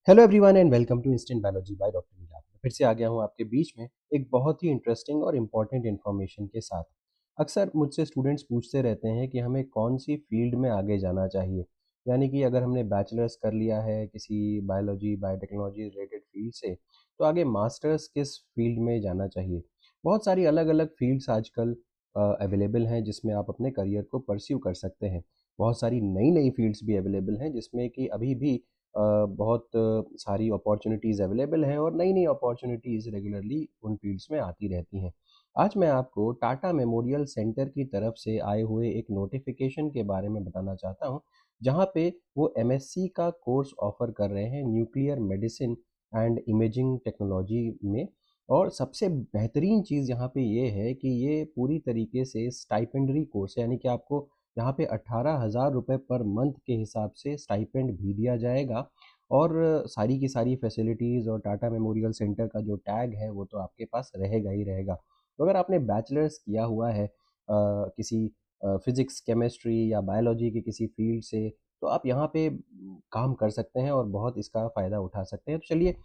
Hello everyone and welcome to instant biology by doctor Neela. फिर से आ गया हूँ आपके बीच में एक बहुत ही इंटरेस्टिंग और इम्पॉर्टेंट इन्फॉर्मेशन के साथ। अक्सर मुझसे स्टूडेंट्स पूछते रहते हैं कि हमें कौन सी फील्ड में आगे जाना चाहिए। यानी कि अगर हमने बैचलर्स कर लिया है किसी बायोलॉजी बायोटेक्नोलॉजी रिलेटेड फील्ड से, तो आगे मास्टर्स किस फील्ड में जाना चाहिए। बहुत सारी अलग अलग फील्ड्स आजकल अवेलेबल हैं जिसमें आप अपने करियर को परस्यू कर सकते हैं। बहुत सारी नई नई फील्ड्स भी अवेलेबल हैं जिसमें कि अभी भी बहुत सारी अपॉर्चुनिटीज़ अवेलेबल हैं और नई-नई अपॉर्चुनिटीज़ रेगुलरली उन फील्ड्स में आती रहती हैं। आज मैं आपको टाटा मेमोरियल सेंटर की तरफ से आए हुए एक नोटिफ़िकेशन के बारे में बताना चाहता हूँ, जहाँ पे वो एमएससी का कोर्स ऑफ़र कर रहे हैं nuclear medicine and imaging technology में। और सबसे बेहतरीन चीज़ यहाँ पे ये है कि ये पूरी तरीके से स्टाइपेंडरी कोर्स है, यानी कि आपको यहाँ पे 18,000 रुपये पर मंथ के हिसाब से स्टाइपेंड भी दिया जाएगा। और सारी की सारी फैसिलिटीज़ और टाटा मेमोरियल सेंटर का जो टैग है वो तो आपके पास रहेगा ही रहेगा। तो अगर आपने बैचलर्स किया हुआ है किसी फिज़िक्स, केमिस्ट्री या बायोलॉजी की किसी फ़ील्ड से, तो आप यहाँ पे काम कर सकते हैं और बहुत इसका फ़ायदा उठा सकते हैं। तो चलिए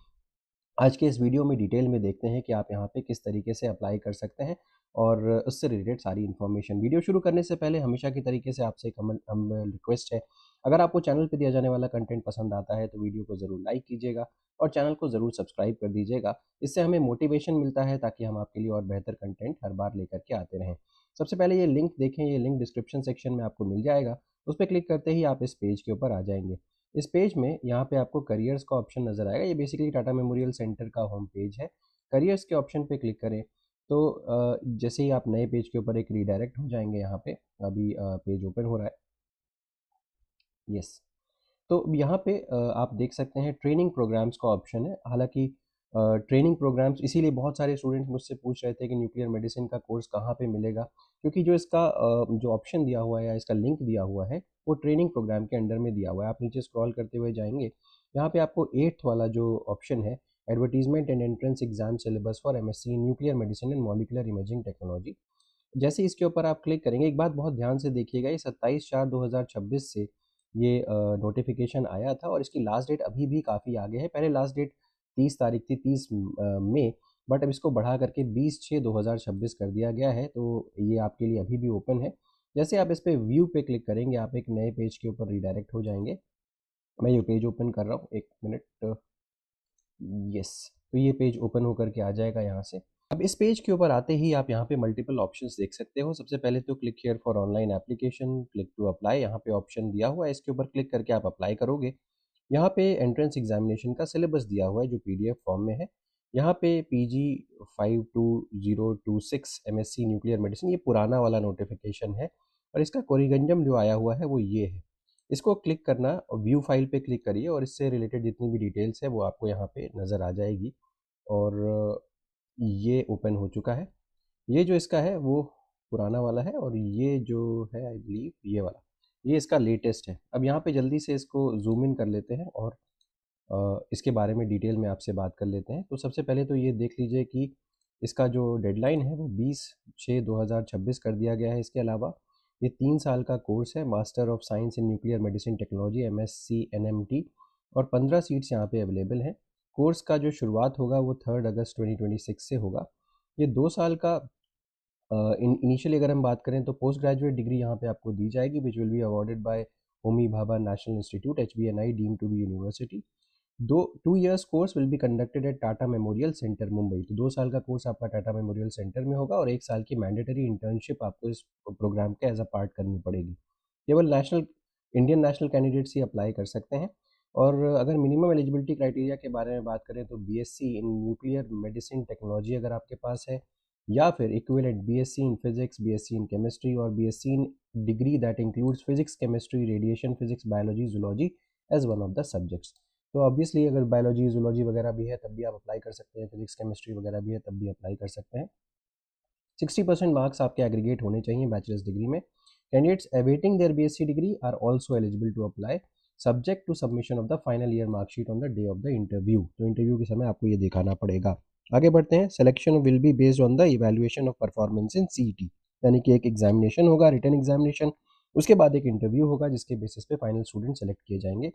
आज के इस वीडियो में डिटेल में देखते हैं कि आप यहाँ पे किस तरीके से अप्लाई कर सकते हैं और उससे रिलेटेड सारी इन्फॉर्मेशन। वीडियो शुरू करने से पहले हमेशा की तरीके से आपसे एक हम रिक्वेस्ट है, अगर आपको चैनल पे दिया जाने वाला कंटेंट पसंद आता है तो वीडियो को ज़रूर लाइक कीजिएगा और चैनल को ज़रूर सब्सक्राइब कर दीजिएगा। इससे हमें मोटिवेशन मिलता है ताकि हम आपके लिए और बेहतर कंटेंट हर बार लेकर के आते रहें। सबसे पहले ये लिंक देखें, ये लिंक डिस्क्रिप्शन सेक्शन में आपको मिल जाएगा। उस पर क्लिक करते ही आप इस पेज के ऊपर आ जाएंगे। इस पेज में यहाँ पे आपको करियर्स का ऑप्शन नज़र आएगा। ये बेसिकली टाटा मेमोरियल सेंटर का होम पेज है। करियर्स के ऑप्शन पे क्लिक करें तो जैसे ही आप नए पेज के ऊपर एक रीडायरेक्ट हो जाएंगे। यहाँ पे अभी पेज ओपन हो रहा है। यस। तो यहाँ पे आप देख सकते हैं ट्रेनिंग प्रोग्राम्स का ऑप्शन है। हालाँकि ट्रेनिंग प्रोग्राम्स इसीलिए बहुत सारे स्टूडेंट्स मुझसे पूछ रहे थे कि न्यूक्लियर मेडिसिन का कोर्स कहाँ पे मिलेगा? क्योंकि जो इसका जो ऑप्शन दिया हुआ है या इसका लिंक दिया हुआ है, वो ट्रेनिंग प्रोग्राम के अंडर में दिया हुआ है। आप नीचे स्क्रॉल करते हुए जाएँगे, यहाँ पे आपको 8th वाला जो ऑप्शन है, advertisement and entrance exam syllabus for MSc in nuclear medicine and molecular imaging technology. जैसे इसके ऊपर आप क्लिक करेंगे, एक बात बहुत ध्यान से देखिएगा, ये 27/4/2026 से ये नोटिफिकेशन आया था और इसकी लास्ट डेट अभी भी काफ़ी आगे है। पहले लास्ट डेट 30 तारीख थी, 30 मई, बट अब इसको बढ़ा करके 20/6/2026 कर दिया गया है। तो ये आपके लिए अभी भी ओपन है। जैसे आप इस पे व्यू पे क्लिक करेंगे, आप एक नए पेज के ऊपर रीडायरेक्ट हो जाएंगे। मैं ये पेज ओपन कर रहा हूँ, एक मिनट। यस। तो ये पेज ओपन होकर के आ जाएगा यहाँ से। अब इस पेज के ऊपर आते ही आप यहाँ पे मल्टीपल ऑप्शंस देख सकते हो। सबसे पहले तो click here for online application, click to apply, यहाँ पे ऑप्शन दिया हुआ है, इसके ऊपर क्लिक करके आप अप्लाई करोगे। यहाँ पे एंट्रेंस एग्जामिनेशन का सिलेबस दिया हुआ है जो पीडीएफ फॉर्म में है। यहाँ पे पीजी 52026 एमएससी न्यूक्लियर मेडिसिन, ये पुराना वाला नोटिफिकेशन है और इसका कोरिगंजम जो आया हुआ है वो ये है। इसको क्लिक करना और व्यू फाइल पे क्लिक करिए और इससे रिलेटेड जितनी भी डिटेल्स है वो आपको यहाँ पे नज़र आ जाएगी। और ये ओपन हो चुका है। ये जो इसका है वो पुराना वाला है और ये जो है आई बिलीव ये वाला, ये इसका लेटेस्ट है। अब यहाँ पे जल्दी से इसको ज़ूम इन कर लेते हैं और इसके बारे में डिटेल में आपसे बात कर लेते हैं। तो सबसे पहले तो ये देख लीजिए कि इसका जो डेडलाइन है वो 20/6/2026 कर दिया गया है। इसके अलावा ये 3 साल का कोर्स है, master of science in nuclear medicine technology MSc NMT, और 15 सीट्स यहाँ पे अवेलेबल हैं। कोर्स का जो शुरुआत होगा वो 3 अगस्त 2026 से होगा। ये 2 साल का इनिशियली अगर हम बात करें तो पोस्ट ग्रेजुएट डिग्री यहाँ पे आपको दी जाएगी which will be awarded by Homi Bhabha national institute HBNI deemed to be university. 2 years course will be conducted at Tata memorial centre Mumbai. तो 2 साल का कोर्स आपका टाटा मेमोरियल सेंटर में होगा और 1 साल की मैंडेटरी इंटर्नशिप आपको इस प्रोग्राम के एज अ पार्ट करनी पड़ेगी। केवल इंडियन नेशनल कैंडिडेट्स ही अप्लाई कर सकते हैं। और अगर मिनिमम एलिजिबिलिटी क्राइटेरिया के बारे में बात करें तो BSc in nuclear medicine technology अगर आपके पास है, या फिर equivalent BSc in physics, BSc in chemistry और BSc in degree that includes physics, chemistry, radiation physics, biology, zoology as one of the subjects. तो ऑब्वियसली अगर बायोलॉजी, जूलॉजी वगैरह भी है तब भी आप अप्लाई कर सकते हैं, फिजिक्स, केमिस्ट्री वगैरह भी है तब भी अप्लाई कर सकते हैं। 60% मार्क्स आपके एग्रीगेट होने चाहिए बैचलर्स डिग्री में। Candidates awaiting their BSc degree are also eligible to apply subject to submission of the final year marksheet on the day of the interview. तो इंटरव्यू के समय आपको ये दिखाना पड़ेगा। आगे बढ़ते हैं। Selection will be based on the evaluation of performance in CET, यानी कि एक एग्जामिनेशन होगा, रिटन एग्जामिनेशन, उसके बाद एक इंटरव्यू होगा जिसके बेसिस पे फाइनल स्टूडेंट सेलेक्ट किए जाएंगे।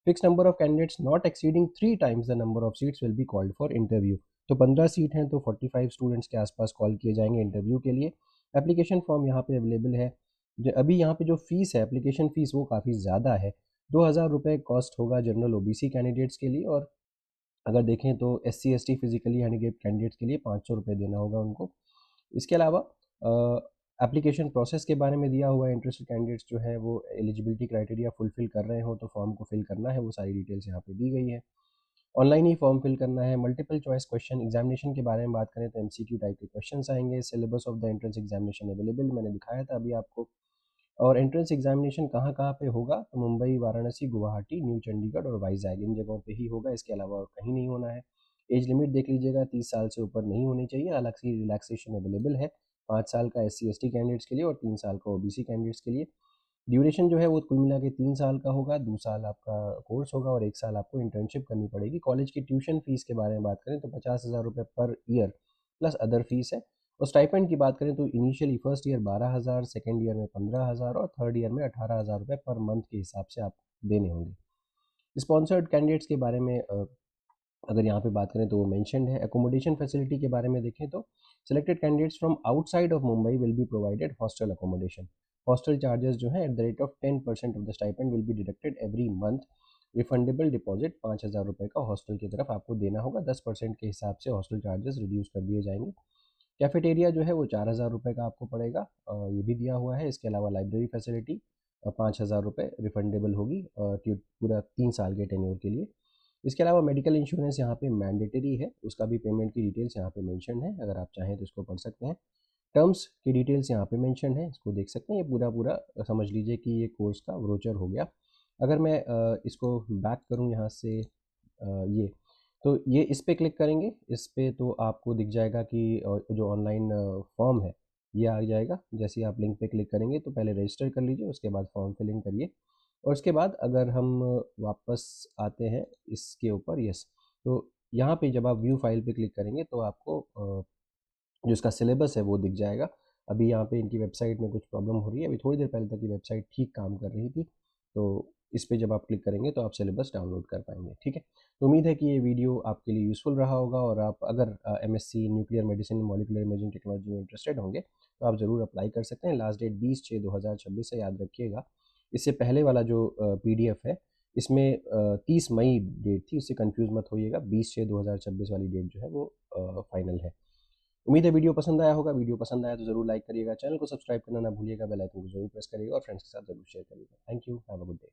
Fix number of candidates not exceeding 3 times the number of seats will be called for interview. तो 15 सीट हैं तो 45 स्टूडेंट्स के आसपास कॉल किए जाएंगे इंटरव्यू के लिए। एप्लीकेशन फॉर्म यहाँ पे अवेलेबल है। अभी यहाँ पे जो फीस है, एप्लीकेशन फ़ीस, वो काफ़ी ज़्यादा है। 2,000 रुपये कॉस्ट होगा जनरल ओबीसी कैंडिडेट्स के लिए, और अगर देखें तो SC ST physically handicapped candidates के लिए 500 रुपये देना होगा उनको। इसके अलावा एप्लीकेशन प्रोसेस के बारे में दिया हुआ है। इंटरेस्टेड कैंडिडेट्स जो है वो एलिजिबिलिटी क्राइटेरिया फुलफिल कर रहे हो तो फॉर्म को फिल करना है, वो सारी डिटेल्स यहाँ पे दी गई है। ऑनलाइन ही फॉर्म फिल करना है। मल्टीपल चॉइस क्वेश्चन एग्जामिनेशन के बारे में बात करें तो एमसीक्यू टाइप के क्वेश्चंस आएंगे। Syllabus of the entrance examination available, मैंने दिखाया था अभी आपको। और एंट्रेंस एग्जामिनेशन कहाँ कहाँ पे होगा, तो मुंबई, वाराणसी, गुवाहाटी, न्यू चंडीगढ़ और वाइजैग, इन जगहों पे ही होगा। इसके अलावा और कहीं नहीं होना है। एज लिमिट देख लीजिएगा, 30 साल से ऊपर नहीं होनी चाहिए। अलग से रिलैक्सेशन अवेलेबल है, 5 साल का एससी एसटी कैंडिडेट्स के लिए और 3 साल का ओबीसी कैंडिडेट्स के लिए। ड्यूरेशन जो है वो कुल मिला के 3 साल का होगा। 2 साल आपका कोर्स होगा और 1 साल आपको इंटर्नशिप करनी पड़ेगी। कॉलेज की ट्यूशन फीस के बारे में बात करें तो 50,000 रुपये per year plus other fees है। और स्टाइपेंड की बात करें तो initially first year 12,000, second year में 15,000 और थर्ड ईयर में 18,000 रुपये पर मंथ के हिसाब से आप देने होंगे। स्पॉन्सर्ड कैंडिडेट्स के बारे में अगर यहाँ पे बात करें तो वो मेंशन्ड है। अकोमोडेशन फैसिलिटी के बारे में देखें तो selected candidates from outside of Mumbai will be provided hostel accommodation. Hostel charges जो है at the rate of 10% of the stipend will be deducted every month. Refundable deposit 5,000 रुपये का हॉस्टल की तरफ आपको देना होगा। 10% के हिसाब से हॉस्टल चार्जेस रिड्यूस कर दिए जाएंगे। कैफेटेरिया जो है वो 4,000 रुपये का आपको पड़ेगा, ये भी दिया हुआ है। इसके अलावा लाइब्रेरी फैसिलिटी 5,000 रुपये रिफंडेबल होगी पूरा 3 साल के टेन्योर के लिए। इसके अलावा मेडिकल इंश्योरेंस यहाँ पे मैंडेटरी है, उसका भी पेमेंट की डिटेल्स यहाँ पे मेंशन है। अगर आप चाहें तो इसको पढ़ सकते हैं। टर्म्स की डिटेल्स यहाँ पे मेंशन है, इसको देख सकते हैं। ये पूरा पूरा समझ लीजिए कि ये कोर्स का ब्रोचर हो गया। अगर मैं इसको बैक करूँ यहाँ से, ये तो ये इस पे क्लिक करेंगे, इस पे तो आपको दिख जाएगा कि जो ऑनलाइन फॉर्म है ये आ जाएगा। जैसे ही आप लिंक पे क्लिक करेंगे तो पहले रजिस्टर कर लीजिए, उसके बाद फॉर्म फिलिंग करिए। और उसके बाद अगर हम वापस आते हैं इसके ऊपर, यस, तो यहाँ पे जब आप व्यू फाइल पे क्लिक करेंगे तो आपको जो इसका सिलेबस है वो दिख जाएगा। अभी यहाँ पे इनकी वेबसाइट में कुछ प्रॉब्लम हो रही है। अभी थोड़ी देर पहले तक ये वेबसाइट ठीक काम कर रही थी। तो इस पे जब आप क्लिक करेंगे तो आप सिलेबस डाउनलोड कर पाएंगे। ठीक है, तो उम्मीद है कि ये वीडियो आपके लिए यूज़फुल रहा होगा। और आप अगर MSc nuclear medicine molecular imaging technology में इंटरेस्टेड होंगे तो आप ज़रूर अप्लाई कर सकते हैं। लास्ट डेट 20/6/2026 है, याद रखिएगा। इससे पहले वाला जो पीडीएफ है इसमें 30 मई डेट थी, इससे कंफ्यूज मत होइएगा। 20/6/2026 वाली डेट जो है वो फाइनल है। उम्मीद है वीडियो पसंद आया होगा। वीडियो पसंद आया तो जरूर लाइक करिएगा, चैनल को सब्सक्राइब करना ना भूलिएगा, बेल आइकन को जरूर प्रेस करिएगा और फ्रेंड्स के साथ जरूर शेयर करिएगा। Thank you, have a good day.